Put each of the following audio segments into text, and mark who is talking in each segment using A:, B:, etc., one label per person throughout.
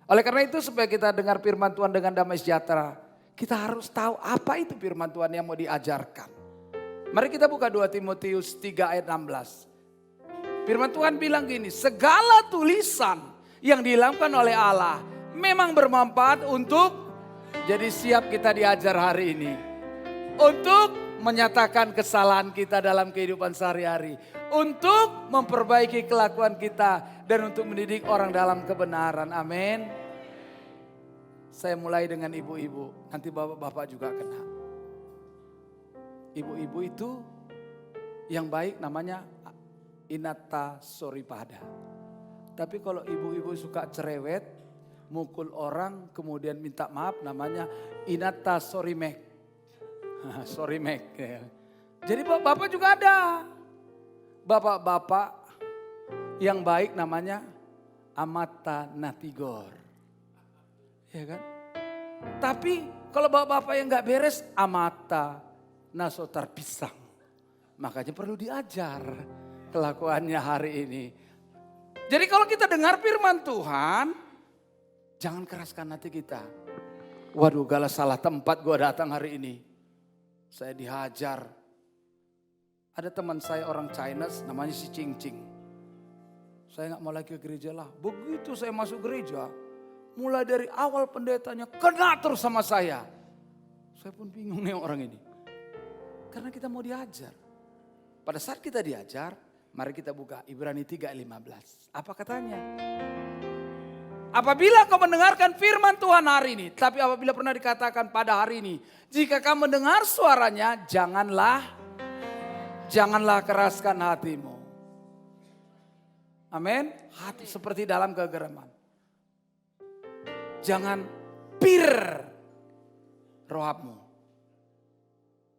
A: Oleh karena itu supaya kita dengar firman Tuhan dengan damai sejahtera, kita harus tahu apa itu firman Tuhan yang mau diajarkan. Mari kita buka 2 Timotius 3 ayat 16. Firman Tuhan bilang gini, segala tulisan yang dilakukan oleh Allah memang bermanfaat untuk, jadi siap kita diajar hari ini. Untuk menyatakan kesalahan kita dalam kehidupan sehari-hari. Untuk memperbaiki kelakuan kita dan untuk mendidik orang dalam kebenaran. Amin. Saya mulai dengan ibu-ibu, nanti bapak-bapak juga kena. Ibu-ibu itu yang baik namanya Inata Soripada. Tapi kalau ibu-ibu suka cerewet, mukul orang kemudian minta maaf namanya Inata Sorimek. Sorimek. Jadi bapak juga ada. Bapak-bapak yang baik namanya Amata Natigor. Ya kan? Tapi kalau bapak-bapak yang gak beres, Amata Nasotar Pisang. Makanya perlu diajar kelakuannya hari ini. Jadi kalau kita dengar firman Tuhan, jangan keraskan hati kita. Waduh, galah salah tempat gue datang hari ini. Saya dihajar. Ada teman saya orang China namanya si Cing Cing. Saya gak mau lagi ke gereja lah. Begitu saya masuk gereja, mulai dari awal pendetanya kena terus sama saya. Saya pun bingung nih orang ini. Karena kita mau diajar. Pada saat kita diajar, mari kita buka Ibrani 3:15. Apa katanya? Apabila kau mendengarkan firman Tuhan hari ini, tapi apabila pernah dikatakan pada hari ini, jika kamu mendengar suaranya, janganlah keraskan hatimu. Amin. Hati seperti dalam kegeraman. Jangan pir rohabmu,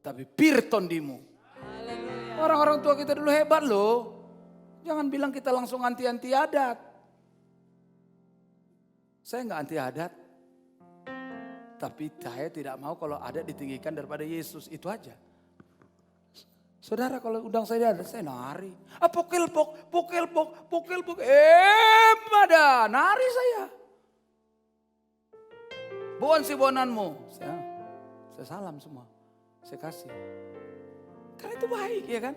A: tapi pir tondimu. Orang-orang tua kita dulu hebat loh. Jangan bilang kita langsung anti-anti adat. Saya nggak anti adat. Tapi saya tidak mau kalau adat ditinggikan daripada Yesus. Itu aja. Saudara kalau undang saya di adat, saya nari. Pokelpok. Mada, nari saya. Buan si bonanmu. Saya salam semua. Saya kasih. Karena itu baik ya kan.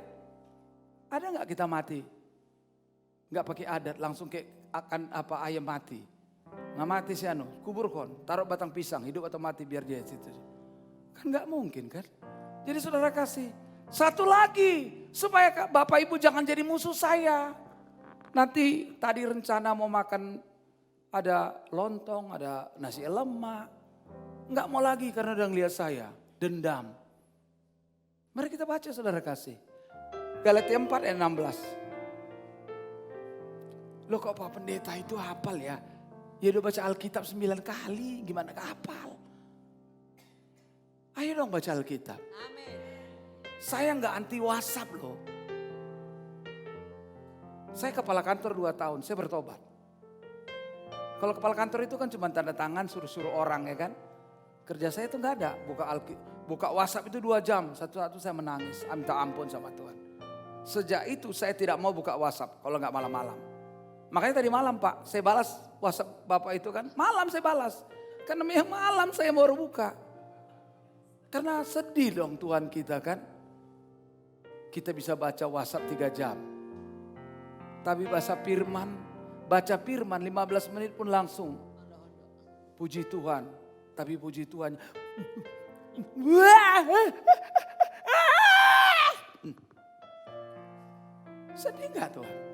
A: Ada nggak kita mati? Nggak pakai adat langsung kayak akan ayam mati. Nggak mati si kubur kon, taruh batang pisang, hidup atau mati biar dia situ. Kan nggak mungkin kan. Jadi saudara kasih. Satu lagi, supaya Bapak Ibu jangan jadi musuh saya. Nanti tadi rencana mau makan ada lontong, ada nasi lemak. Nggak mau lagi karena udah ngeliat saya, dendam. Mari kita baca saudara kasih. Galatia 4 ayat 16. Loh kok Pak Pendeta itu hafal ya? Ya udah baca Alkitab 9 kali, gimana gak hafal? Ayo dong baca Alkitab.
B: Amin.
A: Saya gak anti WhatsApp loh. Saya kepala kantor 2 tahun, saya bertobat. Kalau kepala kantor itu kan cuma tanda tangan suruh-suruh orang ya kan. Kerja saya itu gak ada, buka WhatsApp itu 2 jam. Satu-satu saya menangis, minta ampun sama Tuhan. Sejak itu saya tidak mau buka WhatsApp kalau gak malam-malam. Makanya tadi malam Pak, saya balas WhatsApp Bapak itu kan. Malam saya balas. Karena malam saya baru buka. Karena sedih dong Tuhan kita kan. Kita bisa baca WhatsApp 3 jam. Tapi baca firman 15 menit pun langsung. Puji Tuhan. Tapi puji Tuhan. Sedih gak Tuhan?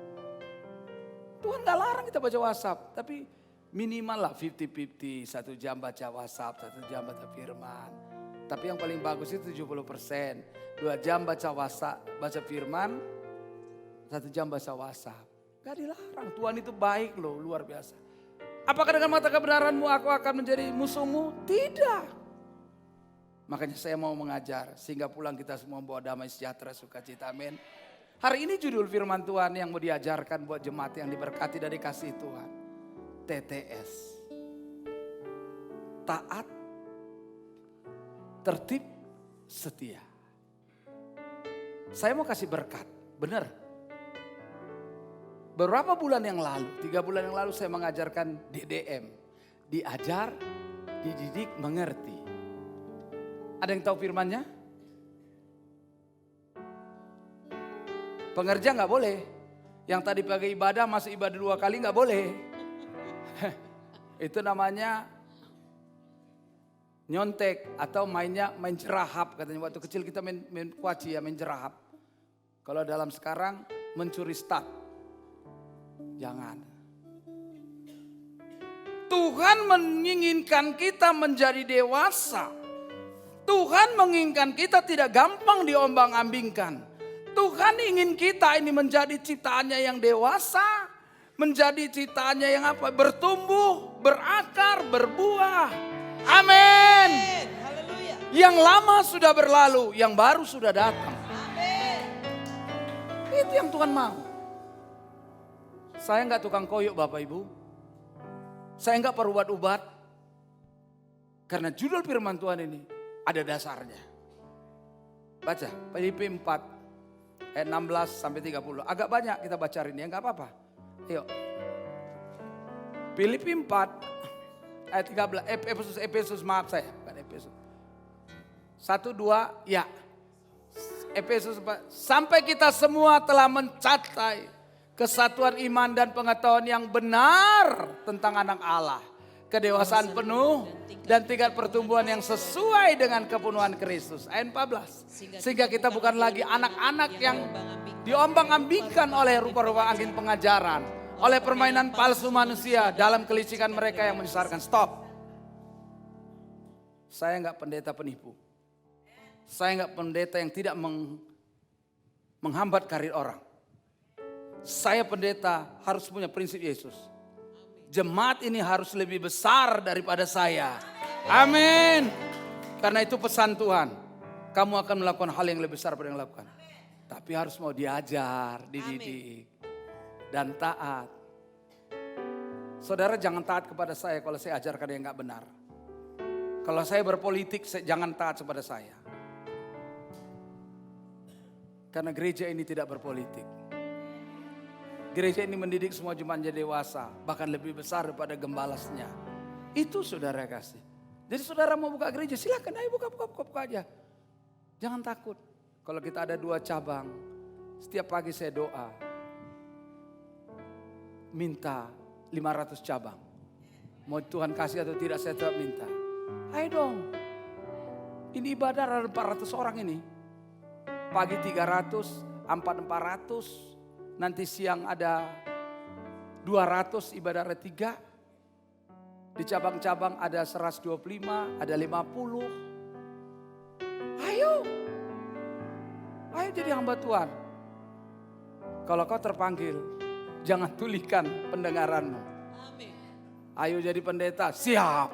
A: Tuhan gak larang kita baca WhatsApp. Tapi minimal lah 50-50. 1 jam baca WhatsApp, 1 jam baca firman. Tapi yang paling bagus itu 70%. 2 jam baca WhatsApp, baca firman. 1 jam baca WhatsApp. Gak dilarang, Tuhan itu baik loh, luar biasa. Apakah dengan mata kebenaranmu aku akan menjadi musuhmu? Tidak. Makanya saya mau mengajar. Sehingga pulang kita semua membawa damai sejahtera, sukacita, amin. Hari ini judul firman Tuhan yang mau diajarkan buat jemaat yang diberkati dari kasih Tuhan. TTS. Taat, tertib, setia. Saya mau kasih berkat, benar. Beberapa bulan yang lalu, 3 bulan yang lalu saya mengajarkan DDM. diajar, dididik, mengerti. Ada yang tahu firman-Nya? Pengerja nggak boleh. Yang tadi pakai ibadah masuk ibadah 2 kali nggak boleh. Itu namanya nyontek atau main jerahap katanya. Waktu kecil kita main kuaci ya, main jerahap. Kalau dalam sekarang mencuri start. Jangan. Tuhan menginginkan kita menjadi dewasa. Tuhan menginginkan kita tidak gampang diombang-ambingkan. Tuhan ingin kita ini menjadi ciptaannya yang dewasa. Menjadi ciptaannya yang apa? Bertumbuh, berakar, berbuah. Amin.
B: Haleluya.
A: Yang lama sudah berlalu, yang baru sudah datang.
B: Amin.
A: Itu yang Tuhan mau. Saya enggak tukang koyok Bapak Ibu. Saya enggak perubat-ubat. Karena judul firman Tuhan ini ada dasarnya. Baca Filipi 4 ayat 16 sampai 30. Agak banyak kita baca hari ini ya, enggak apa-apa. Ayo. Filipi 4 ayat 13, Efesus maaf saya, bukan Efesus. 1, 2, ya. Efesus 4, sampai kita semua telah mencapai kesatuan iman dan pengetahuan yang benar tentang anak Allah. Kedewasaan penuh dan tingkat pertumbuhan yang sesuai dengan kepenuhan Kristus. Ayat 14. Sehingga kita bukan lagi anak-anak yang diombang-ambingkan oleh rupa-rupa angin pengajaran. Oleh permainan palsu manusia dalam kelicikan mereka yang menyesatkan. Stop. Saya enggak pendeta penipu. Saya enggak pendeta yang tidak menghambat karir orang. Saya pendeta harus punya prinsip Yesus. Jemaat ini harus lebih besar daripada saya. Amin. Karena itu pesan Tuhan. Kamu akan melakukan hal yang lebih besar daripada yang lakukan. Tapi harus mau diajar, dididik. Dan taat. Saudara jangan taat kepada saya kalau saya ajarkan yang gak benar. Kalau saya berpolitik jangan taat kepada saya. Karena gereja ini tidak berpolitik. Gereja ini mendidik semua jemaat menjadi dewasa. Bahkan lebih besar daripada gembalasnya. Itu saudara kasih. Jadi saudara mau buka gereja silakan ayo buka aja. Jangan takut. Kalau kita ada 2 cabang. Setiap pagi saya doa. Minta 500 cabang. Mau Tuhan kasih atau tidak saya tetap minta. Ayo dong. Ini ibadah ada 400 orang ini. Pagi 300, 400. Nanti siang ada 200 ibadah hari 3. Di cabang-cabang ada 125, ada 50. Ayo jadi hamba Tuhan. Kalau kau terpanggil, jangan tulikan pendengaranmu.
B: Amin.
A: Ayo jadi pendeta, siap.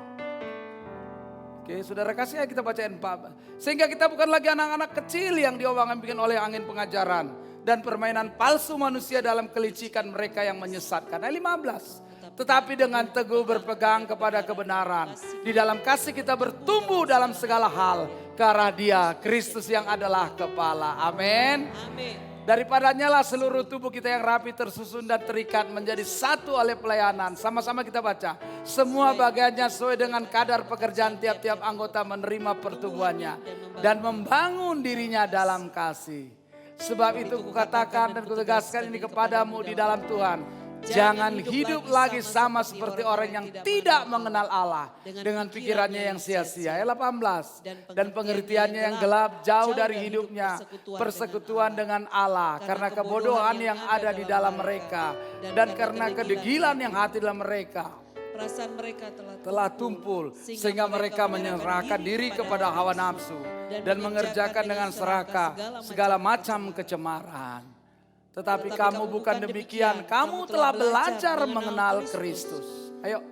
A: Oke, saudara kasih kita bacain Pak. Sehingga kita bukan lagi anak-anak kecil yang diombang-ambingkan oleh angin pengajaran dan permainan palsu manusia dalam kelicikan mereka yang menyesatkan. Ayat 15. Tetapi dengan teguh berpegang kepada kebenaran. Di dalam kasih kita bertumbuh dalam segala hal ke arah Dia, Kristus yang adalah kepala. Amin.
B: Amin.
A: Daripadanya lah seluruh tubuh kita yang rapi tersusun dan terikat menjadi satu oleh pelayanan. Sama-sama kita baca. Semua bagiannya sesuai dengan kadar pekerjaan tiap-tiap anggota menerima pertumbuhannya. Dan membangun dirinya dalam kasih. Sebab itu kukatakan dan kutegaskan ini kepadamu di dalam Tuhan. Jangan hidup lagi sama seperti orang yang tidak mengenal Allah. Dengan pikirannya yang sia-sia. Ayat 18. Dan pengertiannya yang gelap jauh dari hidupnya. Persekutuan dengan Allah. Karena kebodohan yang ada di dalam mereka. Dan karena kedegilan yang hati dalam mereka.
B: Perasaan mereka
A: telah tumpul. Sehingga mereka menyerahkan diri kepada hawa nafsu. Dan mengerjakan dengan serakah segala macam kecemaran. Tetapi kamu bukan demikian. Kamu telah belajar mengenal Kristus. Ayo.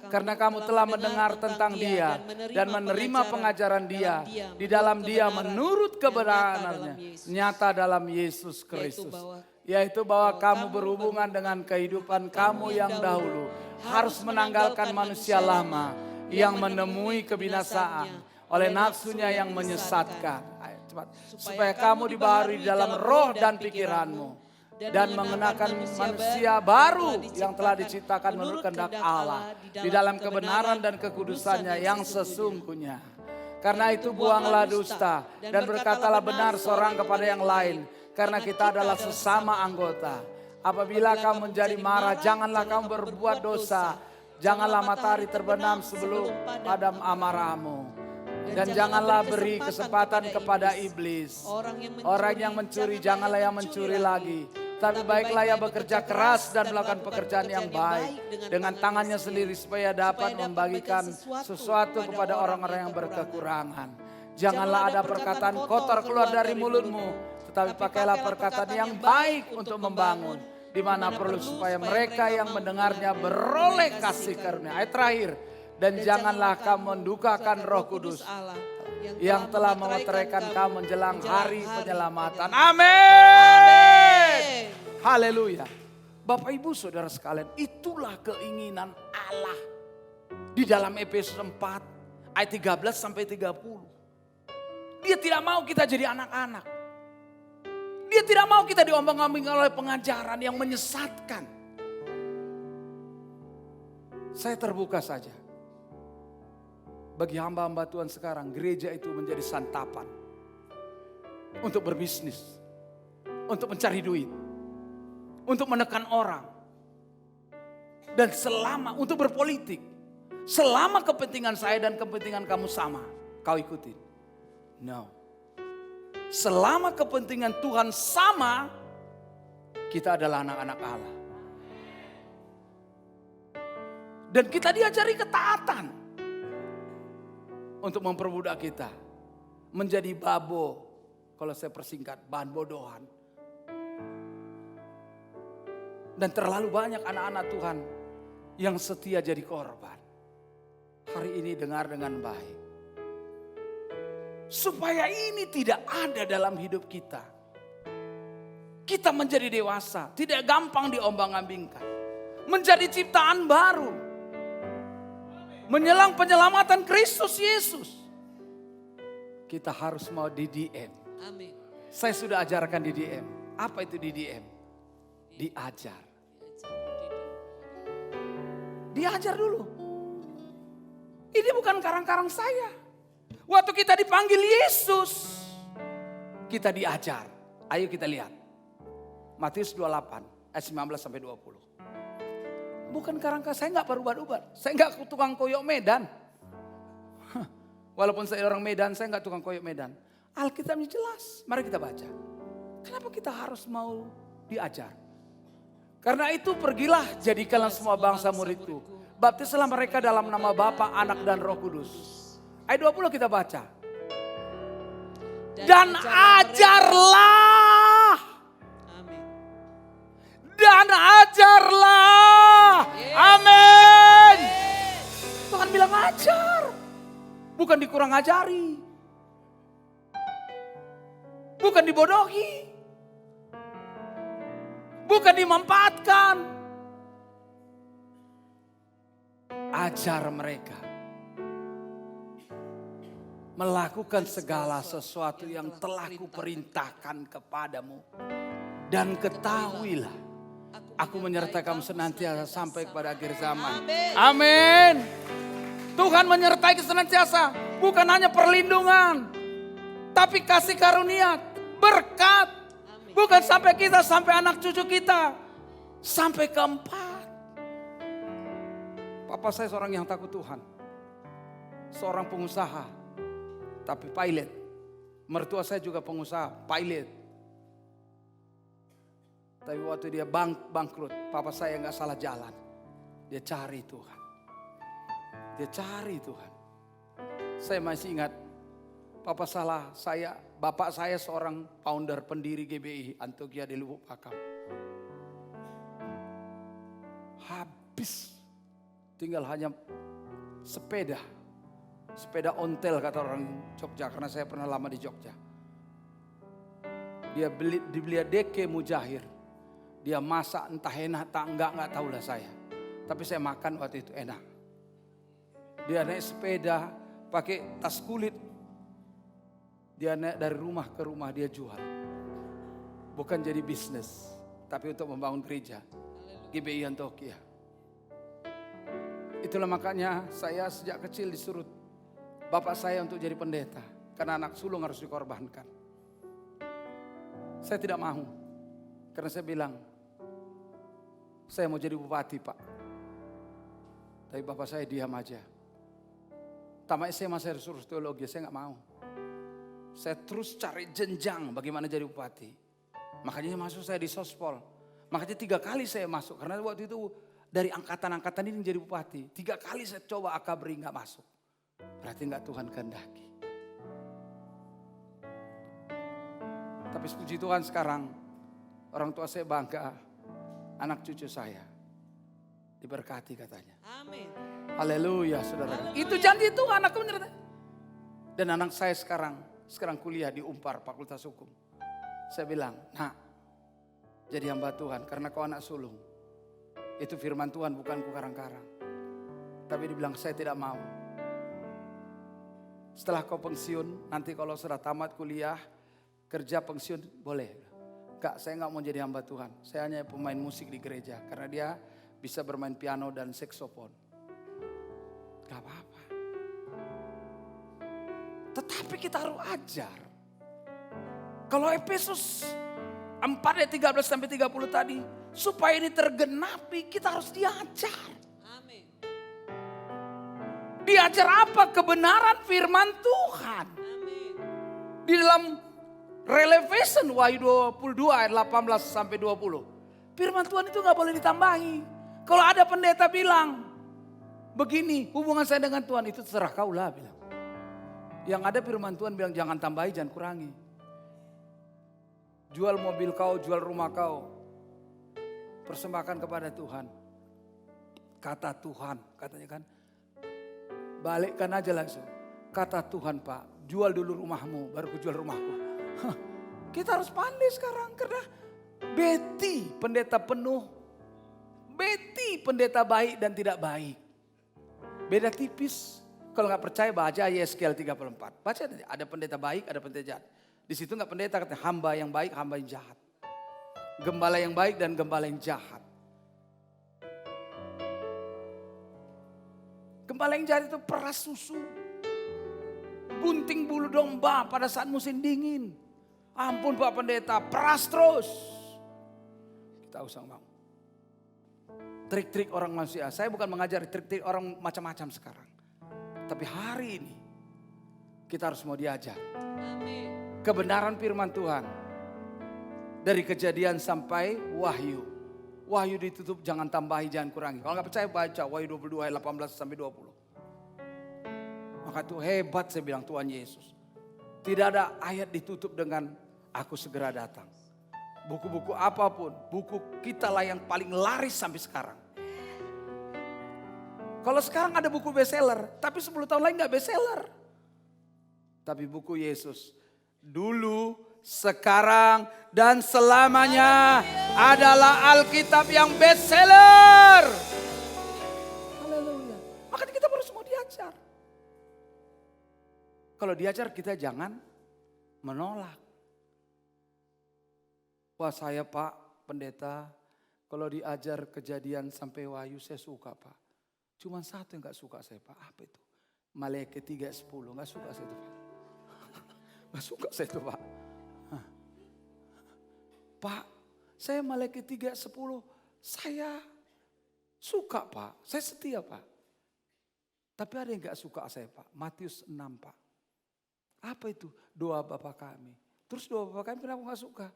A: Karena kamu telah mendengar tentang Dia. Dan menerima pengajaran Dia. Di dalam Dia menurut kebenarannya. Nyata dalam Yesus Kristus. Yaitu bahwa kamu berhubungan dengan kehidupan kamu yang dahulu. Harus menanggalkan manusia lama. Yang menemui kebinasaan. Oleh nafsunya yang menyesatkan. Supaya kamu dibaharui di dalam roh dan pikiranmu. dan mengenakan manusia baru yang telah diciptakan menurut kehendak Allah di dalam kebenaran dan kekudusannya yang sesungguhnya. Karena itu buanglah dusta dan berkatalah benar seorang kepada yang lain, karena kita adalah sesama anggota. Apabila kamu menjadi marah, janganlah kamu berbuat dosa. Janganlah matahari terbenam sebelum padam amarahmu. Dan janganlah beri kesempatan kepada iblis. Orang yang mencuri, janganlah yang mencuri lagi. Tapi baiklah ia bekerja keras dan melakukan pekerjaan yang baik dengan tangannya sendiri supaya dapat membagikan sesuatu kepada orang-orang yang berkekurangan. Janganlah ada perkataan kotor keluar dari mulutmu, tetapi pakailah perkataan yang baik untuk membangun, di mana perlu supaya mereka yang mendengarnya beroleh kasih karunia. Ayat terakhir, dan janganlah kamu mendukakan Roh Kudus yang telah memeteraikan kamu menjelang hari penyelamatan. Amin. Haleluya. Bapak Ibu Saudara sekalian, itulah keinginan Allah di dalam Efesus 4 ayat 13 sampai 30. Dia tidak mau kita jadi anak-anak. Dia tidak mau kita diombang-ambing oleh pengajaran yang menyesatkan. Saya terbuka saja. Bagi hamba-hamba Tuhan sekarang, gereja itu menjadi santapan untuk berbisnis, untuk mencari duit, untuk menekan orang, dan selama untuk berpolitik. Selama kepentingan saya dan kepentingan kamu sama, kau ikutin. No. Selama kepentingan Tuhan sama, kita adalah anak-anak Allah. Dan kita diajari ketaatan. Untuk memperbudak kita menjadi babo, kalau saya persingkat, bahan bodohan. Dan terlalu banyak anak-anak Tuhan yang setia jadi korban. Hari ini dengar dengan baik. Supaya ini tidak ada dalam hidup kita. Kita menjadi dewasa, tidak gampang diombang-ambingkan. Menjadi ciptaan baru. Menjelang penyelamatan Kristus Yesus. Kita harus mau DDM.
B: Amin.
A: Saya sudah ajarkan DDM. Apa itu DDM? Diajar. Diajar dulu. Ini bukan karang-karang saya. Waktu kita dipanggil Yesus, kita diajar. Ayo kita lihat. Matius 28 ayat 19 sampai 20. Bukan karangka, saya nggak berubah-ubah. Saya nggak tukang koyok Medan. Walaupun saya orang Medan, saya nggak tukang koyok Medan. Alkitabnya jelas, mari kita baca. Kenapa kita harus mau diajar? Karena itu pergilah, jadikanlah semua bangsa muridku. Baptislah mereka dalam nama Bapa, Anak, dan Roh Kudus. Ayat 20 kita baca. Dan ajarlah.
B: Amin.
A: Dan ajarlah. Amin. Tuhan bilang ajar. Bukan dikurang ajari. Bukan dibodohi. Bukan dimanfaatkan. Ajar mereka. Melakukan segala sesuatu yang telah kuperintahkan kepadamu. Dan ketahuilah. Aku menyertai kamu senantiasa sampai kepada akhir zaman. Amin. Tuhan menyertai senantiasa. Bukan hanya perlindungan. Tapi kasih karunia. Berkat. Bukan sampai kita, sampai anak cucu kita. Sampai keempat. Papa saya seorang yang takut Tuhan. Seorang pengusaha. Tapi pilot. Mertua saya juga pengusaha, pilot. Tapi waktu dia bangkrut, papa saya nggak salah jalan. Dia cari Tuhan. Dia cari Tuhan. Saya masih ingat, bapak saya seorang founder pendiri GBI Antioquia di Lubuk Pakam. Habis, tinggal hanya sepeda ontel kata orang Jogja, karena saya pernah lama di Jogja. Dia dibeli deke mujahir. Dia masak entah enak tak enggak tahulah saya. Tapi saya makan waktu itu enak. Dia naik sepeda pakai tas kulit. Dia naik dari rumah ke rumah dia jual. Bukan jadi bisnis. tapi untuk membangun gereja GBI Antioquia. Itulah makanya saya sejak kecil disuruh bapak saya untuk jadi pendeta. Karena anak sulung harus dikorbankan. Saya tidak mau. Karena saya bilang, saya mau jadi bupati Pak. Tapi bapak saya diam aja. Tamat SMA saya disuruh teologi, saya gak mau. Saya terus cari jenjang bagaimana jadi bupati. Makanya masuk saya di Sospol. Makanya 3 kali saya masuk. Karena waktu itu dari angkatan-angkatan ini jadi bupati. 3 kali saya coba akabri gak masuk. Berarti gak Tuhan kehendaki. Tapi puji Tuhan sekarang orang tua saya bangga. Anak cucu saya diberkati katanya.
B: Amin.
A: Haleluya saudara.
B: Haleluya.
A: Itu janji Tuhan, aku menyertai. Dan anak saya sekarang kuliah di Unpar Fakultas Hukum. Saya bilang, nak, jadi hamba Tuhan karena kau anak sulung. Itu firman Tuhan, bukan ku karang-karang. Tapi dibilang saya tidak mau. Setelah kau pensiun, nanti kalau sudah tamat kuliah, kerja pensiun boleh. Kak, saya nggak mau jadi hamba Tuhan. Saya hanya pemain musik di gereja karena dia bisa bermain piano dan saksofon. Gak apa-apa. Tetapi kita harus ajar. Kalau Efesus 4 ayat 13 sampai 30 tadi, supaya ini tergenapi kita harus diajar.
B: Amin.
A: Diajar apa? Kebenaran firman Tuhan.
B: Amin.
A: Di dalam Revelation Wahyu 22 ayat 18 sampai 20. Firman Tuhan itu gak boleh ditambahi. Kalau ada pendeta bilang, begini hubungan saya dengan Tuhan, itu terserah kau lah bilang. Yang ada firman Tuhan bilang jangan tambahi, jangan kurangi. Jual mobil kau, jual rumah kau. Persembahkan kepada Tuhan. Kata Tuhan, katanya kan. Balikkan aja langsung. Kata Tuhan Pak, jual dulu rumahmu, baru ku jual rumahku. Kita harus pandai sekarang karena Betty pendeta penuh, Betty pendeta baik dan tidak baik. Beda tipis. Kalau nggak percaya baca Yeskel 34. Baca ada pendeta baik, ada pendeta jahat. Di situ nggak pendeta katanya hamba yang baik, hamba yang jahat. Gembala yang baik dan gembala yang jahat. Gembala yang jahat itu peras susu. Gunting bulu domba pada saat musim dingin. Ampun Pak Pendeta, peras terus. Kita usah mau. Trik-trik orang manusia. Saya bukan mengajari trik-trik orang macam-macam sekarang. Tapi hari ini kita harus mau diajar.
B: Amin.
A: Kebenaran firman Tuhan. Dari Kejadian sampai Wahyu. Wahyu ditutup, jangan tambahi, jangan kurangi. Kalau nggak percaya baca Wahyu 22 ayat 18 sampai 20. Maka itu hebat saya bilang Tuhan Yesus. Tidak ada ayat ditutup dengan aku segera datang. Buku-buku apapun, buku kita lah yang paling laris sampai sekarang. Kalau sekarang ada buku bestseller, tapi 10 tahun lagi gak bestseller. Tapi buku Yesus, dulu, sekarang, dan selamanya adalah Alkitab yang bestseller. Haleluya. Makanya kita harus mau diajar. Kalau diajar kita jangan menolak. Wah saya Pak Pendeta, kalau diajar Kejadian sampai Wahyu saya suka Pak. Cuman satu yang gak suka saya Pak, apa itu? Maleakhi 3:10, gak suka saya itu Pak. Gak suka saya itu Pak. Pak, saya Maleakhi 3:10, saya suka Pak, saya setia Pak. Tapi ada yang gak suka saya Pak, Matius 6 Pak. Apa itu? Doa Bapa kami. Terus doa Bapa kami kenapa gak suka?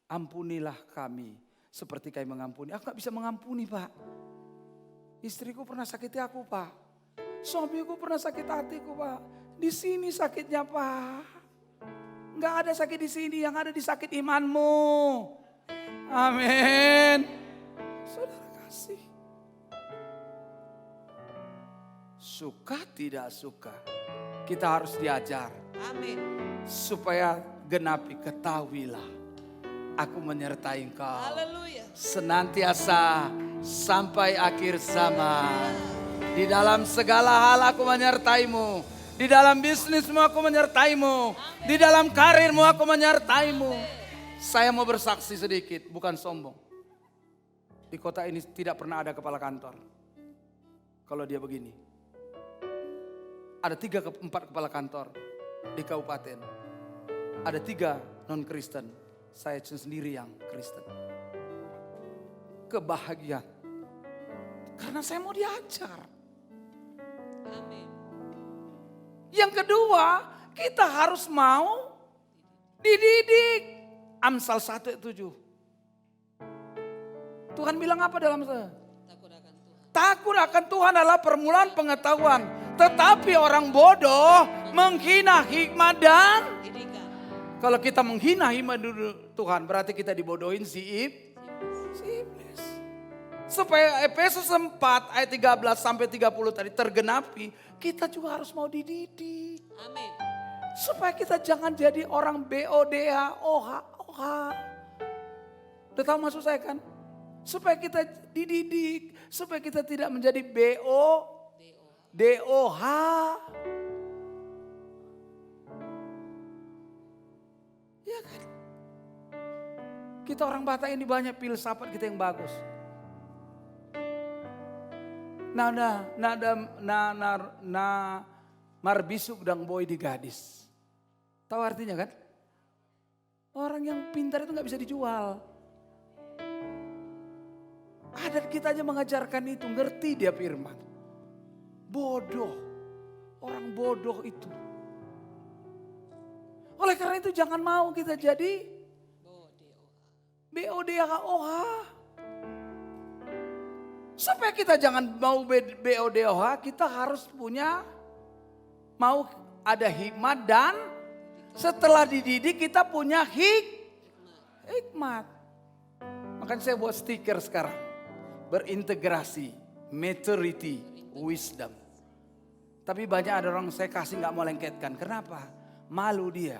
A: Ampunilah kami seperti kami mengampuni. Aku gak bisa mengampuni Pak. Istriku pernah sakiti aku Pak. Suamiku pernah sakit hatiku Pak. Di sini sakitnya Pak. Gak ada sakit di sini, yang ada di sakit imanmu. Amin. Saudara kasih. Suka tidak suka, kita harus diajar.
B: Amin.
A: Supaya genapi, ketahuilah. Aku menyertai engkau.
B: Haleluya.
A: Senantiasa sampai akhir zaman. Di dalam segala hal aku menyertaimu. Di dalam bisnismu aku menyertaimu. Di dalam karirmu aku menyertaimu. Saya mau bersaksi sedikit, bukan sombong. Di kota ini tidak pernah ada kepala kantor. Kalau dia begini. Ada 4 kepala kantor di kabupaten. Ada 3 non-Kristen. Saya sendiri yang Kristen. Kebahagiaan. Karena saya mau diajar.
B: Amin.
A: Yang kedua, kita harus mau dididik. Amsal 1:7. Tuhan bilang apa dalam saya?
B: Takut akan Tuhan.
A: Takut akan Tuhan adalah permulaan pengetahuan. Tetapi orang bodoh menghina hikmat dan
B: Didikan.
A: kalau kita menghina hikmat Tuhan berarti kita dibodohin si iblis. Supaya Efesus 4 ayat 13 sampai 30 tadi tergenapi, kita juga harus mau dididik.
B: Amin.
A: Supaya kita jangan jadi orang BODH, OH. Udah tahu maksud saya kan? Supaya kita dididik, supaya kita tidak menjadi DOH. Ya kan? Kita orang Batak ini banyak filsafat kita yang bagus. Marbisuk dang boy di gadis. Tahu artinya kan? Orang yang pintar itu gak bisa dijual. Adat kita aja mengajarkan itu, ngerti dia firman. Bodoh, orang bodoh itu. Oleh karena itu jangan mau kita jadi BODH. Supaya kita jangan mau BODH, kita harus mau ada hikmat dan setelah dididik kita punya hikmat. Makanya saya buat stiker sekarang. Berintegrasi, maturity, wisdom. Tapi banyak ada orang saya kasih gak mau lengketkan. Kenapa? Malu dia.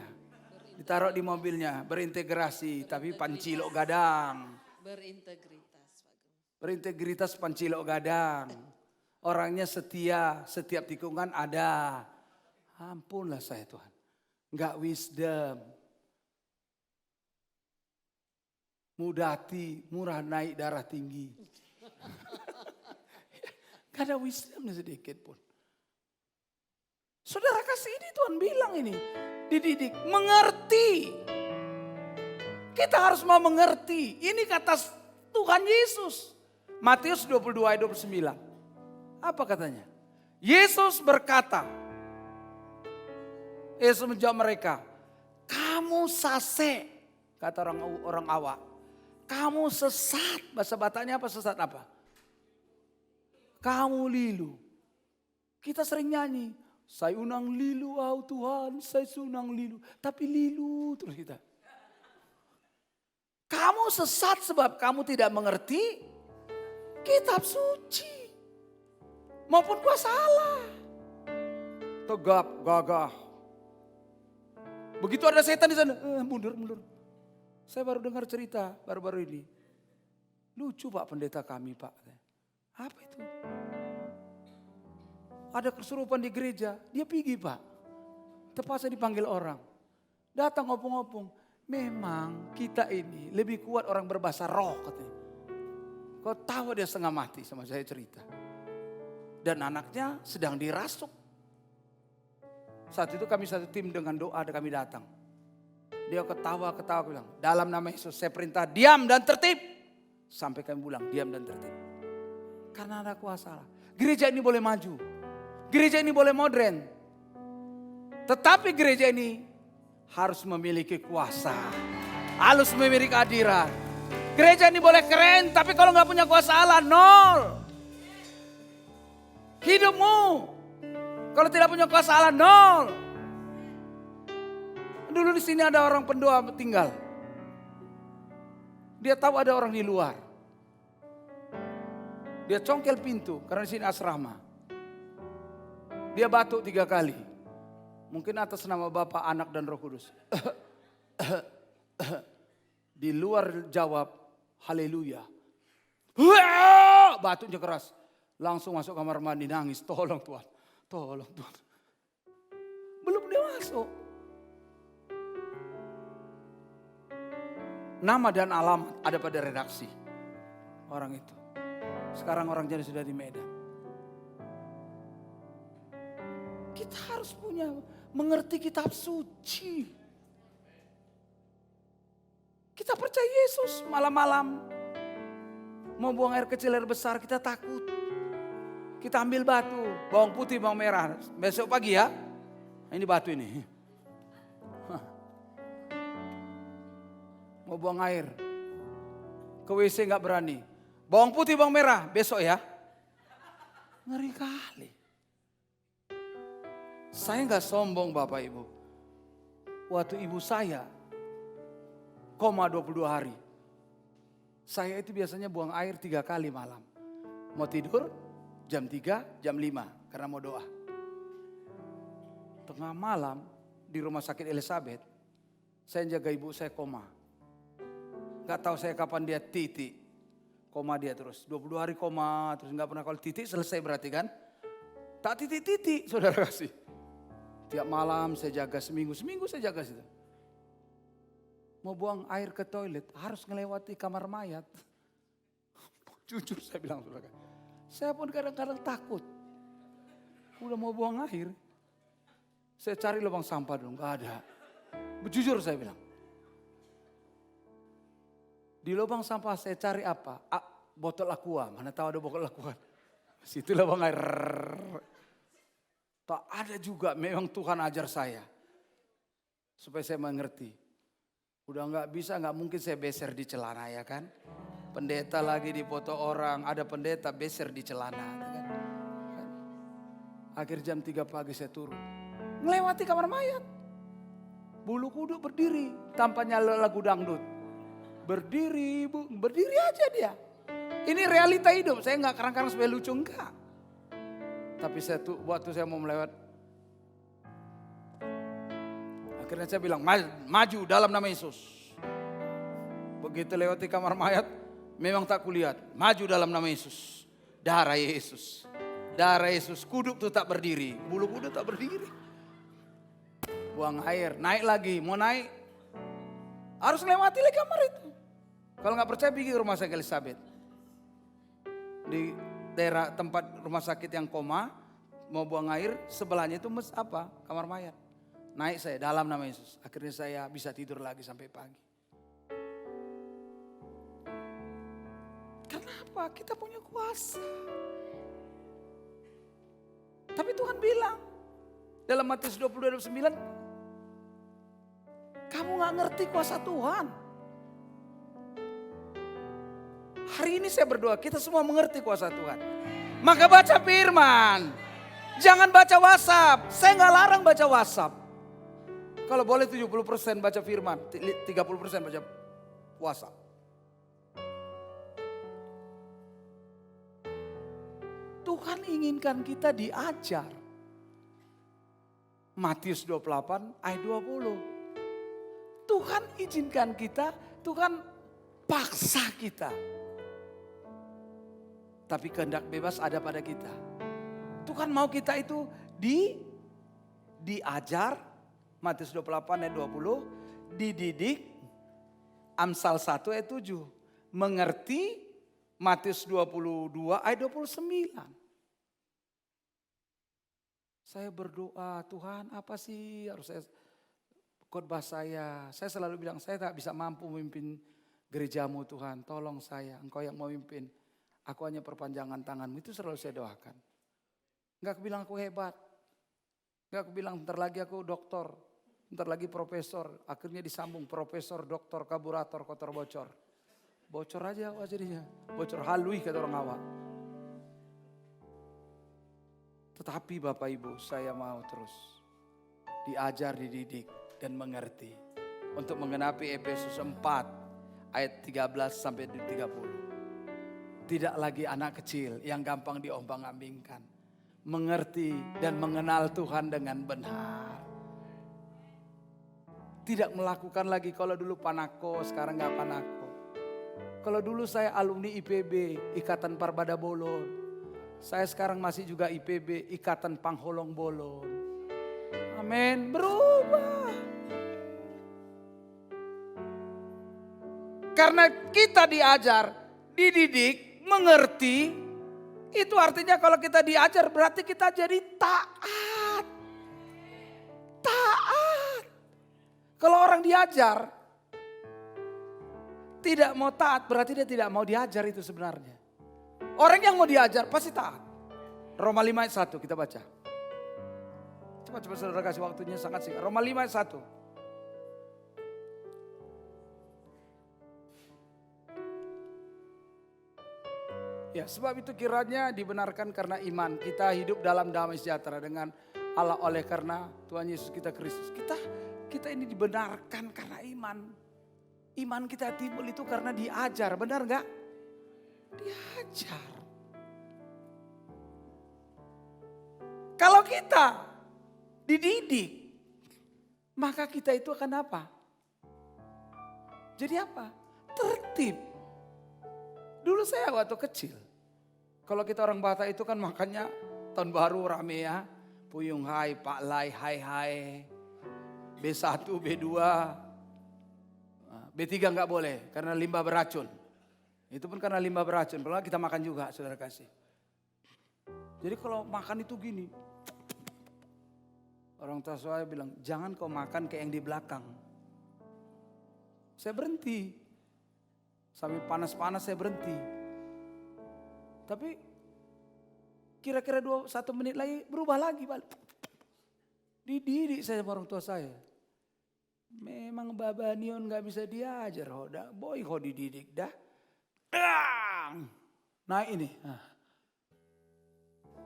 A: Ditaruh di mobilnya, berintegrasi tapi pancilok gadang. Berintegritas pancilok gadang. Orangnya setia, setiap tikungan ada. Ampunlah saya Tuhan. Gak wisdom. Mudah hati, murah naik darah tinggi. Gak ada wisdomnya sedikit pun. Saudara kasih ini Tuhan bilang ini. Dididik, mengerti. Kita harus mau mengerti. Ini kata Tuhan Yesus. Matius 22 ayat 29. Apa katanya? Yesus berkata. Yesus menjawab mereka. Kamu sase. Kata orang awak. Kamu sesat. Bahasa Bataknya apa sesat apa? Kamu lilu. Kita sering nyanyi. Saya unang lilu, oh Tuhan, saya sunang lilu. Tapi lilu terus kita. Kamu sesat sebab kamu tidak mengerti kitab suci. Maupun kuasa Allah. Tegap, gagah. Begitu ada setan di sana, mundur. Saya baru dengar cerita baru-baru ini. Lucu Pak pendeta kami Pak. Apa itu? Ada kesurupan di gereja, dia pergi Pak. Terpaksa dipanggil orang. Datang ngopong-ngopong. Memang kita ini lebih kuat orang berbahasa roh katanya. Kau tahu dia setengah mati sama saya cerita. Dan anaknya sedang dirasuk. Saat itu kami satu tim dengan doa dan kami datang. Dia ketawa bilang, dalam nama Yesus saya perintah diam dan tertib. Sampai kami bilang diam dan tertib. Karena ada kuasa Allah. Gereja ini boleh maju. Gereja ini boleh modern. Tetapi gereja ini harus memiliki kuasa. Harus memiliki kehadiran. Gereja ini boleh keren, tapi kalau nggak punya kuasa Allah, nol. Hidupmu, kalau tidak punya kuasa Allah, nol. Dulu di sini ada orang pendoa tinggal. Dia tahu ada orang di luar. Dia congkel pintu karena di sini asrama. Dia batuk 3 kali. Mungkin atas nama Bapa, Anak dan Roh Kudus. Di luar jawab, haleluya. Batuknya keras. Langsung masuk kamar mandi nangis. Tolong Tuhan. Tolong Tuhan. Belum dia masuk. Nama dan alamat ada pada redaksi. orang itu. Sekarang orang jadi sudah di Medan. Kita harus mengerti kitab suci. Kita percaya Yesus malam-malam. Mau buang air kecil air besar kita takut. Kita ambil batu, bawang putih, bawang merah. Besok pagi ya, ini batu ini. Mau buang air, ke WC gak berani. Bawang putih, bawang merah, besok ya. Ngeri kali. Saya gak sombong Bapak Ibu. Waktu ibu saya, koma 22 hari. Saya itu biasanya buang air 3 kali malam. Mau tidur jam 3, jam 5 karena mau doa. Tengah malam di rumah sakit Elizabeth, saya jaga ibu saya koma. Gak tahu saya kapan dia titik. Koma dia terus, 22 hari koma, terus gak pernah kalau titik selesai berarti kan. Tak titik-titik saudara kasih. Tiap malam saya jaga seminggu saya jaga situ. Mau buang air ke toilet harus melewati kamar mayat. Jujur saya bilang saudara. Saya pun kadang-kadang takut. Udah mau buang air. Saya cari lubang sampah dong, gak ada. Jujur saya bilang. Di lubang sampah saya cari apa? Botol aqua, mana tahu ada botol aqua. Situ lubang air. Tak ada juga, memang Tuhan ajar saya. Supaya saya mengerti. Udah nggak mungkin saya beser di celana ya kan. Pendeta lagi dipoto orang, ada pendeta beser di celana. Kan? Akhir jam 3 pagi saya turun. Melewati kamar mayat. Bulu kuduk berdiri, tanpa nyala lagu dangdut. Berdiri aja dia. Ini realita hidup, saya nggak karang-karang supaya lucu enggak. Tapi waktu saya mau melewat. Akhirnya saya bilang, maju dalam nama Yesus. Begitu lewati kamar mayat, memang tak kulihat. Maju dalam nama Yesus. Darah Yesus. Darah Yesus, kuduk tuh tak berdiri. Bulu kuduk tak berdiri. Buang air, naik lagi. Mau naik, harus lewati lagi kamar itu. Kalau gak percaya pergi ke rumah sakit Elizabeth. Di daerah tempat rumah sakit yang koma, mau buang air, sebelahnya itu kamar mayat. Naik saya dalam nama Yesus. Akhirnya saya bisa tidur lagi sampai pagi. Kenapa? Kita punya kuasa. Tapi Tuhan bilang dalam Matius 22:9, kamu gak ngerti kuasa Tuhan. Hari ini saya berdoa, kita semua mengerti kuasa Tuhan. Maka baca firman. Jangan baca WhatsApp. Saya gak larang baca WhatsApp. Kalau boleh 70% baca firman, 30% baca WhatsApp. Tuhan inginkan kita diajar. Matius 28 ayat 20. Tuhan izinkan kita, Tuhan paksa kita. Tapi kehendak bebas ada pada kita. Tuhan mau kita itu diajar. Matius 28 ayat 20, dididik, Amsal 1 ayat 7, mengerti, Matius 22 ayat 29. Saya berdoa, Tuhan apa sih harus saya khotbah saya. Saya selalu bilang saya tak bisa mampu memimpin gerejamu Tuhan, tolong saya, Engkau yang memimpin. Aku hanya perpanjangan tanganmu, itu selalu saya doakan. Enggak bilang aku hebat, enggak bilang bentar lagi aku doktor. Ntar lagi profesor, akhirnya disambung profesor, doktor, kaburator, kotor bocor. Bocor aja jadinya, bocor halui kata orang awak. Tetapi Bapak Ibu saya mau terus diajar, dididik dan mengerti. Untuk mengenapi Efesus 4 ayat 13 sampai 30. Tidak lagi anak kecil yang gampang diombang-ambingkan. Mengerti dan mengenal Tuhan dengan benar. Tidak melakukan lagi, kalau dulu panako sekarang gak panako. Kalau dulu saya alumni IPB, Ikatan Parbada Bolon. Saya sekarang masih juga IPB, Ikatan Pangholong Bolon. Amin, berubah. Karena kita diajar, dididik, mengerti, itu artinya kalau kita diajar berarti kita jadi taat. Taat. Kalau orang diajar, tidak mau taat berarti dia tidak mau diajar itu sebenarnya. Orang yang mau diajar pasti taat. Roma 5 ayat 1 kita baca. Cepat-cepat saudara, kasih waktunya sangat singkat. Roma 5 ayat 1. Ya, sebab itu kiranya dibenarkan karena iman kita hidup dalam damai sejahtera dengan Allah oleh karena Tuhan Yesus kita Kristus. Kita ini dibenarkan karena iman. Iman kita timbul itu karena diajar, benar enggak? Diajar. Kalau kita dididik, maka kita itu akan apa? Jadi apa? Tertib. Dulu saya waktu kecil, kalau kita orang Batak itu kan makannya tahun baru rame ya. Puyung hai, Pak Lai, hai hai. B1, B2, B3 nggak boleh karena limbah beracun. Itu pun karena limbah beracun, padahal kita makan juga saudara kasih. Jadi kalau makan itu gini. Orang tua saya bilang, jangan kau makan kayak yang di belakang. Saya berhenti. Sambil panas-panas saya berhenti. Tapi kira-kira 1 menit lagi berubah lagi. Dididik saya sama orang tua saya. Memang babanion gak bisa diajar. Boy kok dididik dah. Nah ini.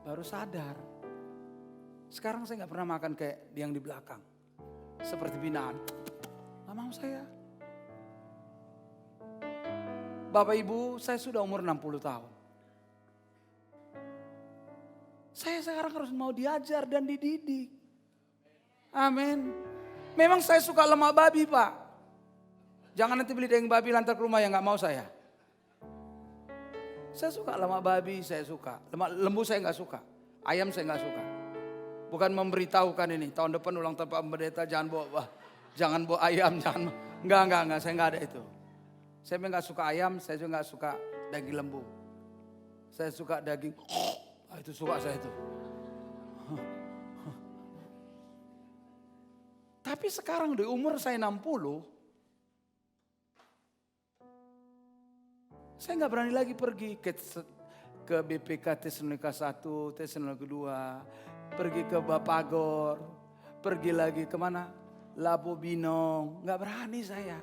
A: Baru sadar. Sekarang saya gak pernah makan kayak yang di belakang. Seperti binaan. Gak mau saya. Bapak Ibu, saya sudah umur 60 tahun. Saya sekarang harus mau diajar dan dididik. Amin. Memang saya suka lemak babi Pak. Jangan nanti beli daging babi lantar ke rumah yang gak mau saya. Saya suka lemak babi, saya suka. Lemak lembu saya gak suka. Ayam saya gak suka. Bukan memberitahukan ini. Tahun depan ulang tahun Pak Pendeta jangan bawa ayam. Enggak, saya gak ada itu. Saya memang gak suka ayam, saya juga gak suka daging lembu. Saya suka daging, itu suka saya itu. Tapi sekarang di umur saya 60, saya gak berani lagi pergi ke BPK Tesalonika 1, Tesalonika 2, pergi ke Bapagor, pergi lagi kemana? Labu Binong, gak berani saya.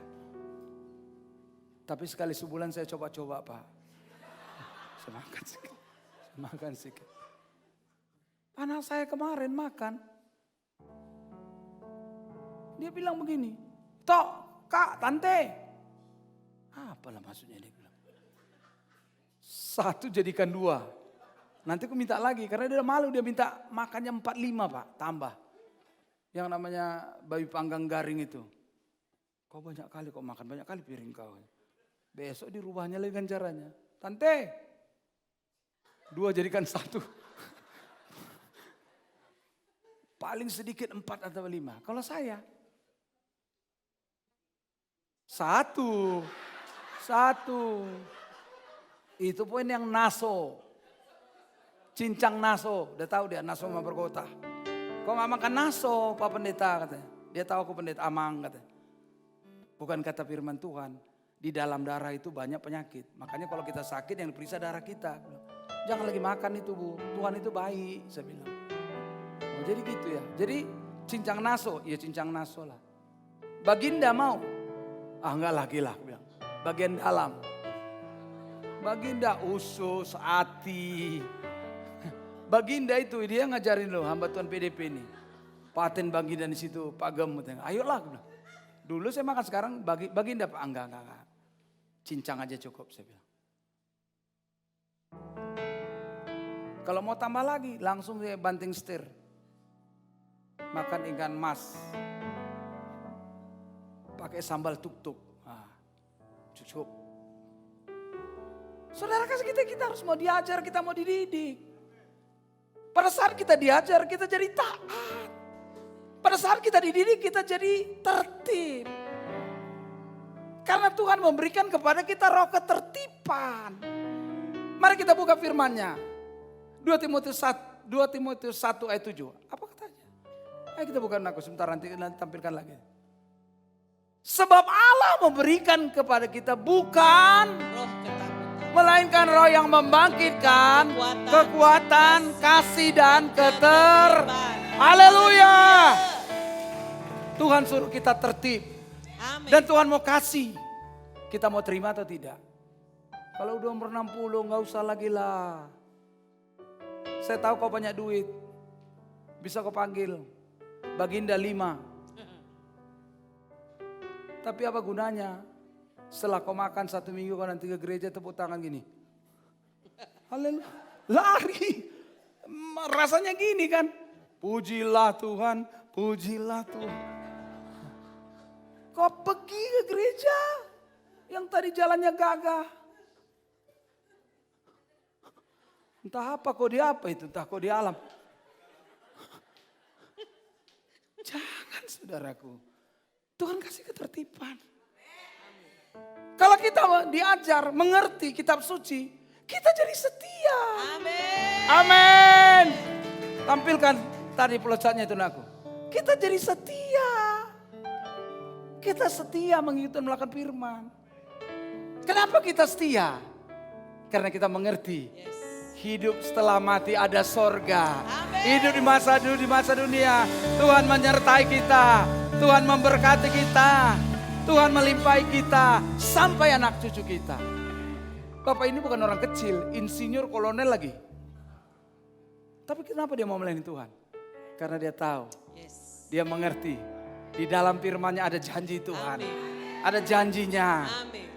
A: Tapi sekali sebulan saya coba-coba Pak. Saya makan sedikit. Anak saya kemarin makan. Dia bilang begini. Tok, Kak, Tante. Apalah maksudnya dia bilang. 1 jadikan 2. Nanti aku minta lagi. Karena dia malu dia minta makannya 4-5 Pak. Tambah. Yang namanya babi panggang garing itu. Kau banyak kali kok makan. Banyak kali piring kau. Besok dirubahnya lagi kan caranya. Tante, 2 jadikan 1. Paling sedikit 4 atau 5. Kalau saya 1. Itu pun yang naso. Cincang naso. Udah tahu dia naso sama berkota. Kok gak makan naso Pak Pendeta katanya. Dia tahu aku pendeta Amang katanya. Bukan kata firman Tuhan. Di dalam darah itu banyak penyakit. Makanya kalau kita sakit yang diperiksa darah kita. Jangan lagi makan itu Bu. Tuhan itu baik saya bilang. Oh, jadi gitu ya. Jadi cincang naso. Ya cincang naso lah. Baginda mau. Enggak lagi lah. Bilang. Bagian dalam. Baginda usus, hati. Baginda itu dia ngajarin loh hamba Tuhan PDP ini. Paten Baginda di situ. Pak Gem. Ayolah. Bilang. Dulu saya makan sekarang Baginda Pak. Enggak. Cincang aja cukup saya bilang. Kalau mau tambah lagi langsung saya banting setir. Makan ikan mas. Pakai sambal tuk-tuk. Cukup. Saudara kasih kita harus mau diajar, kita mau dididik. Pada saat kita diajar kita jadi taat. Pada saat kita dididik kita jadi tertib. Karena Tuhan memberikan kepada kita roh ketertiban. Mari kita buka firman-Nya. 2 Timotius 1 ayat 7. Apa katanya? Ayo kita buka aku sebentar nanti tampilkan lagi. Sebab Allah memberikan kepada kita bukan
B: Roh ketakutan.
A: melainkan roh yang membangkitkan kekuatan, kasih dan Haleluya. Tuhan suruh kita tertib.
B: Amin.
A: Dan Tuhan mau kasih. Kita mau terima atau tidak? Kalau udah umur 60 gak usah lagi lah. Saya tahu kau banyak duit. Bisa kau panggil Baginda 5. Tapi apa gunanya? Setelah kau makan 1 minggu kau nanti ke gereja tepuk tangan gini. Haleluya. Lari. Rasanya gini kan. Pujilah Tuhan, pujilah Tuhan. Kau pergi ke gereja yang tadi jalannya gagah. Entah apa kau di apa itu, entah kau di alam. Jangan saudaraku. Tuhan kasih ketertiban. Kalau kita diajar, mengerti kitab suci, kita jadi setia.
B: Amin.
A: Amin. Tampilkan tadi pelocatnya itu aku. Kita jadi setia. Kita setia mengikuti melakukan firman. Kenapa kita setia? Karena kita mengerti.
B: Yes.
A: Hidup setelah mati ada sorga.
B: Amin.
A: Hidup di masa dunia. Tuhan menyertai kita. Tuhan memberkati kita. Tuhan melimpahi kita. Sampai anak cucu kita. Bapak ini bukan orang kecil. Insinyur kolonel lagi. Tapi kenapa dia mau melayani Tuhan? Karena dia tahu.
B: Yes.
A: Dia mengerti. Di dalam firman-Nya ada janji Tuhan.
B: Amin.
A: Ada janjinya.
B: Amin.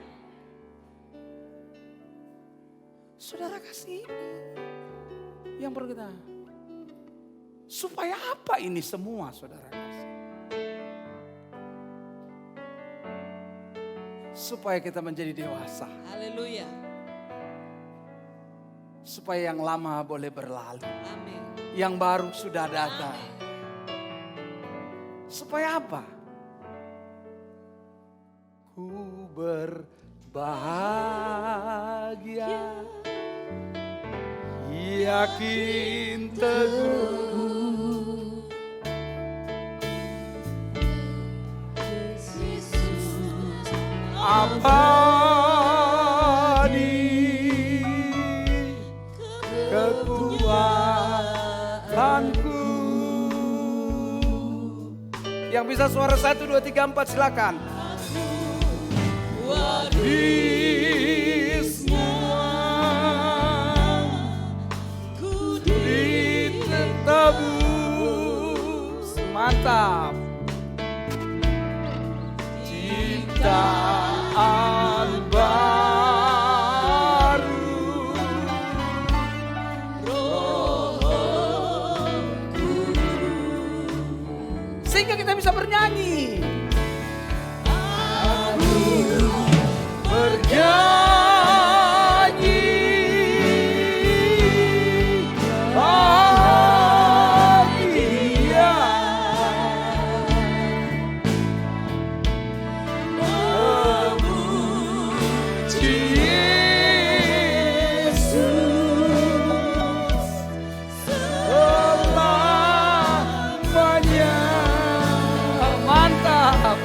A: Saudara kasih ini. Yang perlu kita. Supaya apa ini semua saudara kasih? Supaya kita menjadi dewasa.
B: Haleluya.
A: Supaya yang lama boleh berlalu.
B: Amin.
A: Yang baru sudah datang. Supaya apa? Ku berbahagia. Yakin teguh. Apa nih kekuatanku? Yang bisa suara 1, 2, 3, 4 silakan. Di semua ku ditebus. Mantap. Ciptaan baru. Sehingga kita bisa bernyanyi. Bernyanyi bahagia memuji Yesus selamanya. Mantap.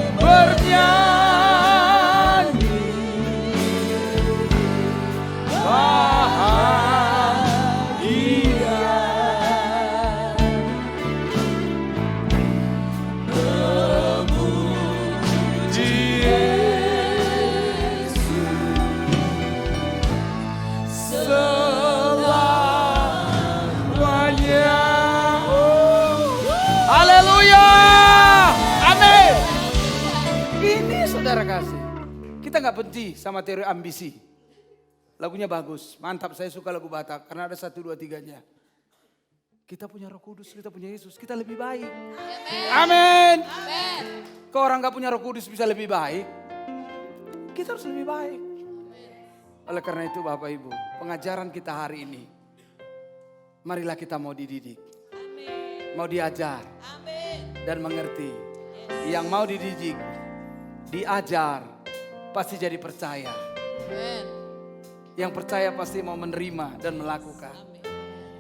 A: Bernyanyi bahagia memuji Yesus selamanya. Haleluya. Amin. Ini saudara kasih. Kita gak benci sama teori ambisi. Lagunya bagus. Mantap, saya suka lagu Batak. Karena ada 1, 2, 3-nya. Kita punya Roh Kudus, kita punya Yesus. Kita lebih baik. Amin. Kalau orang gak punya Roh Kudus bisa lebih baik. Kita harus lebih baik. Oleh karena itu Bapak Ibu, pengajaran kita hari ini. Marilah kita mau dididik.
B: Amin.
A: Mau diajar.
B: Amin.
A: dan mengerti. Yang mau dididik, diajar, pasti jadi percaya.
B: Amen.
A: Yang percaya pasti mau menerima dan melakukan.
B: Amin.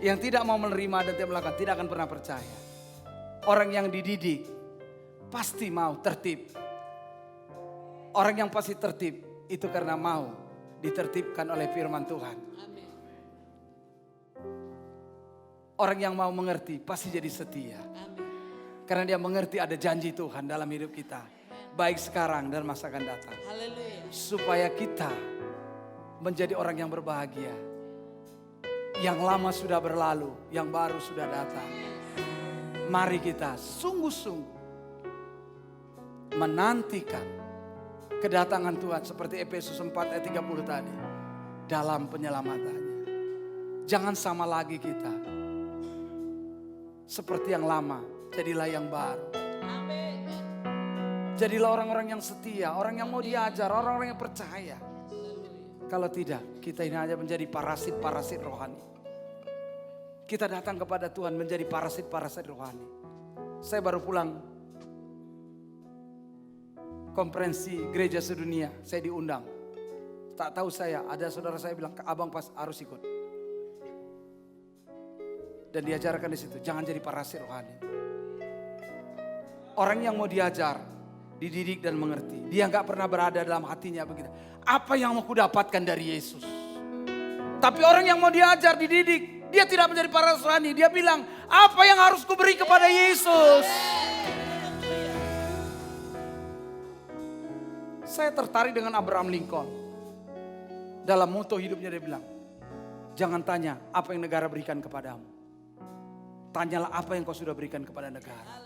A: Yang tidak mau menerima dan tidak melakukan tidak akan pernah percaya. Orang yang dididik pasti mau tertib. Orang yang pasti tertib itu karena mau ditertibkan oleh firman Tuhan.
B: Amin.
A: Orang yang mau mengerti pasti jadi setia.
B: Amin.
A: Karena dia mengerti ada janji Tuhan dalam hidup kita. Baik sekarang dan masa akan datang.
B: Haleluya.
A: Supaya kita menjadi orang yang berbahagia. Yang lama sudah berlalu, yang baru sudah datang. Mari kita sungguh-sungguh menantikan kedatangan Tuhan seperti Efesus 4 ayat 30 tadi. Dalam penyelamatannya. Jangan sama lagi kita. Seperti yang lama, jadilah yang baru.
B: Amin.
A: Jadilah orang-orang yang setia, orang yang mau diajar, orang-orang yang percaya. Kalau tidak, kita ini hanya menjadi parasit-parasit rohani. Kita datang kepada Tuhan menjadi parasit-parasit rohani. Saya baru pulang konferensi gereja sedunia, saya diundang. Tak tahu saya, ada saudara saya bilang, abang pas harus ikut. Dan diajarkan di situ, jangan jadi parasit rohani. Orang yang mau diajar, dididik dan mengerti. Dia nggak pernah berada dalam hatinya begitu. Apa yang mau kudapatkan dari Yesus? Tapi orang yang mau diajar, dididik, dia tidak menjadi parasit rohani. Dia bilang, apa yang harus kuberi kepada Yesus? Saya tertarik dengan Abraham Lincoln. Dalam moto hidupnya dia bilang, jangan tanya apa yang negara berikan kepadamu. Tanyalah apa yang kau sudah berikan kepada negara.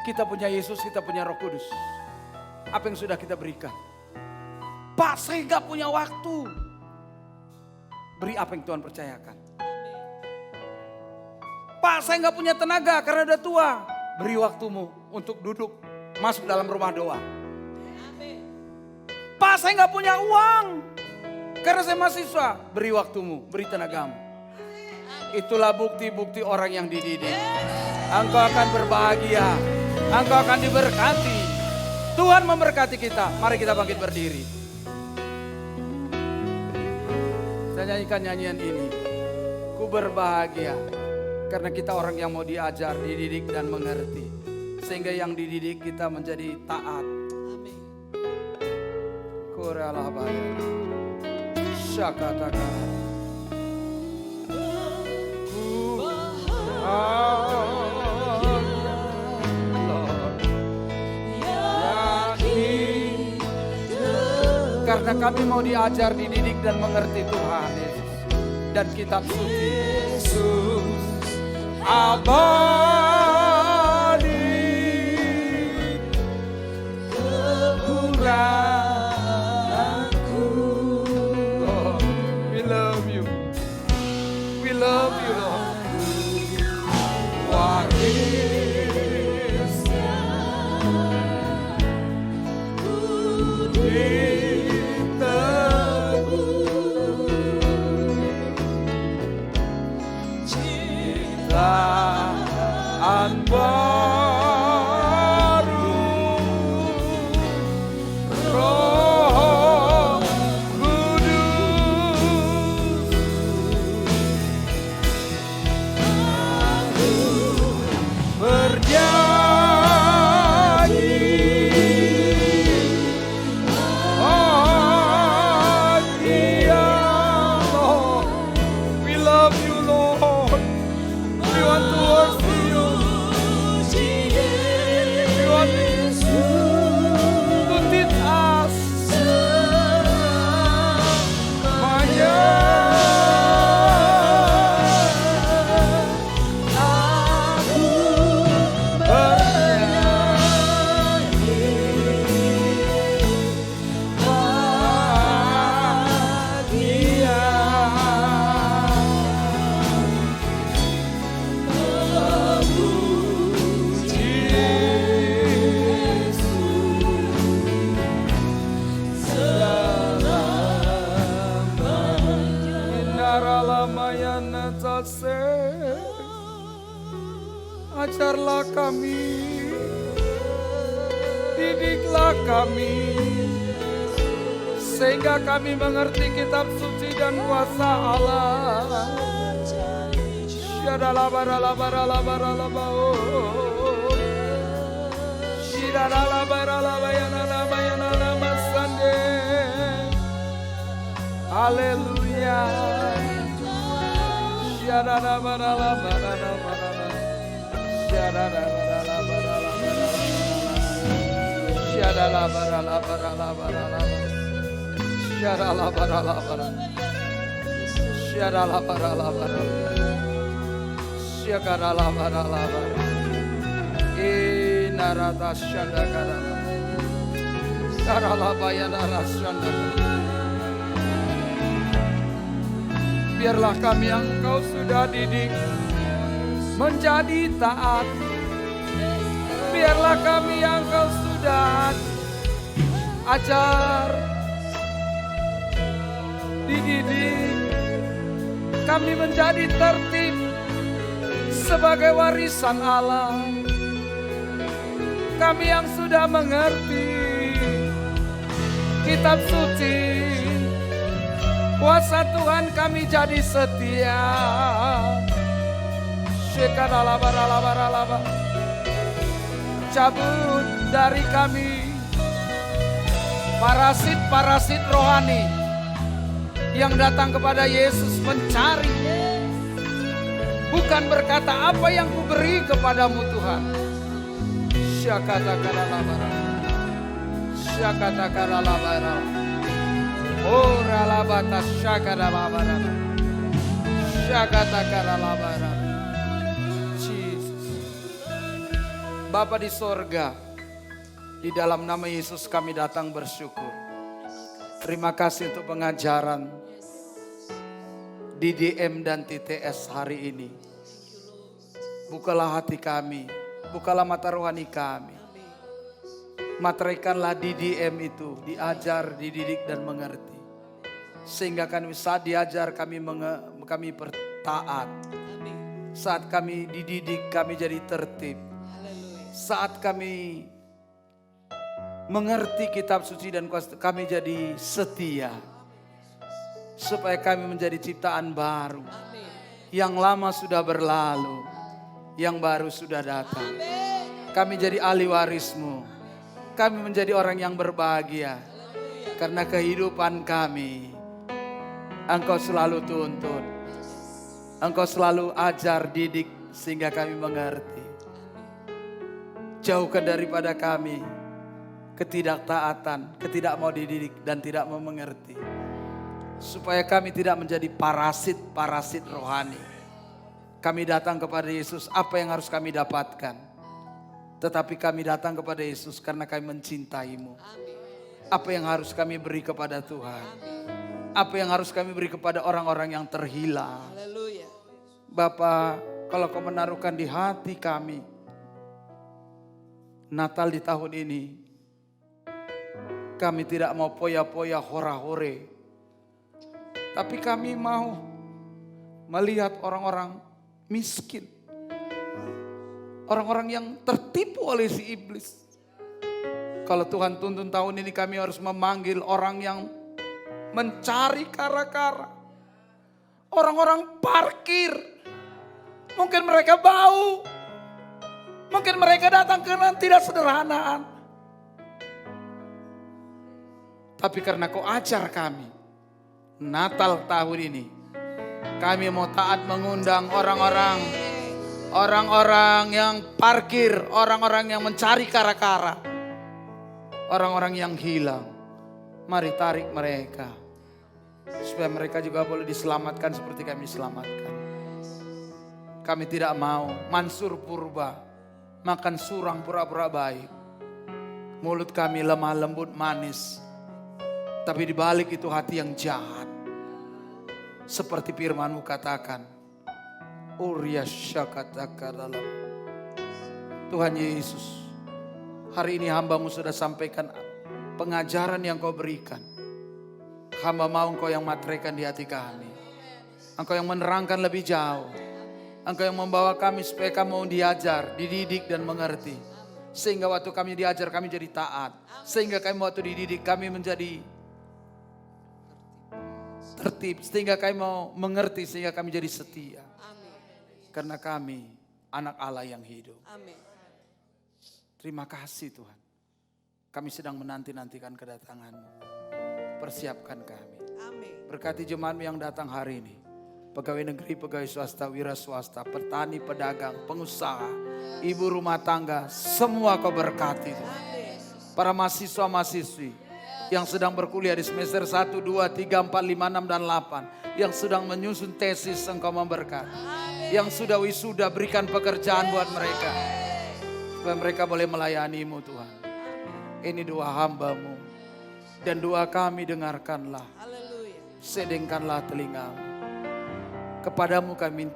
A: Kita punya Yesus, kita punya Roh Kudus. Apa yang sudah kita berikan? Pak, saya gak punya waktu. Beri apa yang Tuhan percayakan. Pak, saya gak punya tenaga karena udah tua. Beri waktumu untuk duduk masuk dalam rumah doa. Pak, saya gak punya uang karena saya mahasiswa. Beri waktumu, beri tenagamu. Itulah bukti-bukti orang yang dididik. Engkau akan berbahagia. Engkau akan diberkati. Tuhan memberkati kita. Mari kita bangkit berdiri. Saya nyanyikan nyanyian ini. Ku berbahagia. Karena kita orang yang mau diajar, dididik dan mengerti. Sehingga yang dididik kita menjadi taat.
B: Amin.
A: Kuralah bayar. Syakataka. Karena kami mau diajar, dididik dan mengerti Tuhan Yesus. Dan kitab suci Yesus abadi kekuranganku. Oh, we love you. We love you, Lord. Warisnya ciptaan baru, Roh Kudus. Aku berjanji, oh Dia, Lord, we love you, Lord. We want to worship you. We want to teach us. Semuanya. Aku bernyanyi bahagia. Ajarlah kami, didiklah kami, sehingga kami mengerti kitab suci dan kuasa Allah. Haleluya. Biarlah kami yang Engkau sudah didik menjadi taat. Biarlah kami yang Engkau sudah ajar, dididik, kami menjadi tertib sebagai warisan Allah. Kami yang sudah mengerti kitab suci, kuasa Tuhan kami jadi setia. Cabut dari kami parasit-parasit rohani yang datang kepada Yesus mencari, bukan berkata apa yang kuberi kepadamu Tuhan. Syakata-kara-labara. Ora labata syakara-labara. Syakata-kara-labara. Jesus. Bapa di sorga, di dalam nama Yesus kami datang bersyukur. Terima kasih untuk pengajaran DDM dan TTS hari ini. Bukalah hati kami, bukalah mata rohani kami. Materaikanlah DDM itu, diajar, dididik dan mengerti. Sehingga kami saat diajar kami bertaat. Saat kami dididik kami jadi tertib. Saat kami mengerti kitab suci dan kuasa kami jadi setia. Supaya kami menjadi ciptaan baru. Yang lama sudah berlalu, yang baru sudah datang. Kami jadi ahli warismu. Kami menjadi orang yang berbahagia. Karena kehidupan kami Engkau selalu tuntun. Engkau selalu ajar, didik sehingga kami mengerti. Jauhkan daripada kami ketidaktaatan, ketidak mau dididik dan tidak mau mengerti. Supaya kami tidak menjadi parasit-parasit rohani. Kami datang kepada Yesus, apa yang harus kami dapatkan? Tetapi kami datang kepada Yesus karena kami mencintaimu. Apa yang harus kami beri kepada Tuhan? Apa yang harus kami beri kepada orang-orang yang terhilang? Bapa, kalau Kau menaruhkan di hati kami Natal di tahun ini, kami tidak mau poya-poya hora-hore. Tapi kami mau melihat orang-orang miskin. Orang-orang yang tertipu oleh si iblis. Kalau Tuhan tuntun tahun ini kami harus memanggil orang yang mencari kara-kara. Orang-orang parkir. Mungkin mereka bau. Mungkin mereka datang karena tidak sederhanaan. Tapi karena Kau ajar kami, Natal tahun ini, kami mau taat mengundang orang-orang yang parkir, orang-orang yang mencari kara-kara, orang-orang yang hilang. Mari tarik mereka, supaya mereka juga boleh diselamatkan seperti kami diselamatkan. Kami tidak mau mansur purba, makan surang pura-pura baik. Mulut kami lemah lembut manis, tapi di balik itu hati yang jahat. Seperti firman-Mu katakan, Tuhan Yesus, hari ini hamba-Mu sudah sampaikan pengajaran yang Kau berikan. Hamba mau Engkau yang materaikan di hati kami. Engkau yang menerangkan lebih jauh. Engkau yang membawa kami supaya kami mau diajar, dididik dan mengerti. Sehingga waktu kami diajar kami jadi taat. Sehingga kami waktu dididik kami menjadi tertib. Sehingga kami mau mengerti, sehingga kami jadi setia.
B: Amin.
A: Karena kami anak Allah yang hidup.
B: Amin.
A: Terima kasih Tuhan. Kami sedang menanti-nantikan kedatangan-Mu. Persiapkan kami.
B: Amin.
A: Berkati jemaat-Mu yang datang hari ini. Pegawai negeri, pegawai swasta, wira swasta, petani, pedagang, pengusaha, ibu rumah tangga. Semua Kau berkati Tuhan.
B: Amin.
A: Para mahasiswa-mahasiswi yang sedang berkuliah di semester 1, 2, 3, 4, 5, 6, dan 8. Yang sedang menyusun tesis, Engkau memberkati. Yang sudah wisuda, berikan pekerjaan buat mereka. Supaya mereka boleh melayani-Mu Tuhan. Ini doa hamba-Mu. Dan doa kami dengarkanlah.
B: Haleluya.
A: Sedengkanlah telinga-Mu. Kepadamu kami minta.